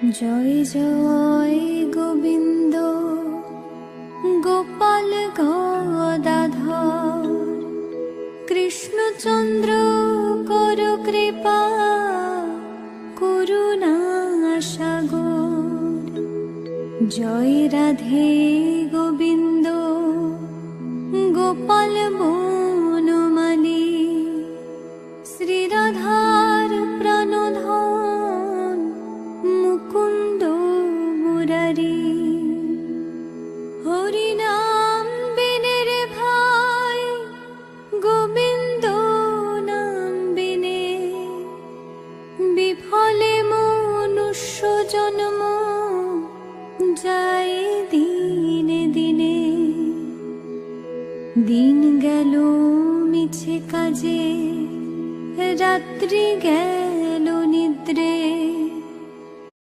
জয় জয় গোবিন্দ গোপাল গদাধর কৃষ্ণচন্দ্র কর কৃপা করুণা সাগর। জয় রাধে গোবিন্দ গোপাল বনমালী শ্রীরাধার প্রাণধন মুকুন্দ মুরারি। হরিনাম বিনে রে ভাই গোবিন্দ নাম বিনে বিফলে মনুষ্য জন্ম যায় দিনে দিনে। দিন গেল মিছে কাজে রাত্রি গেল নিদ্রে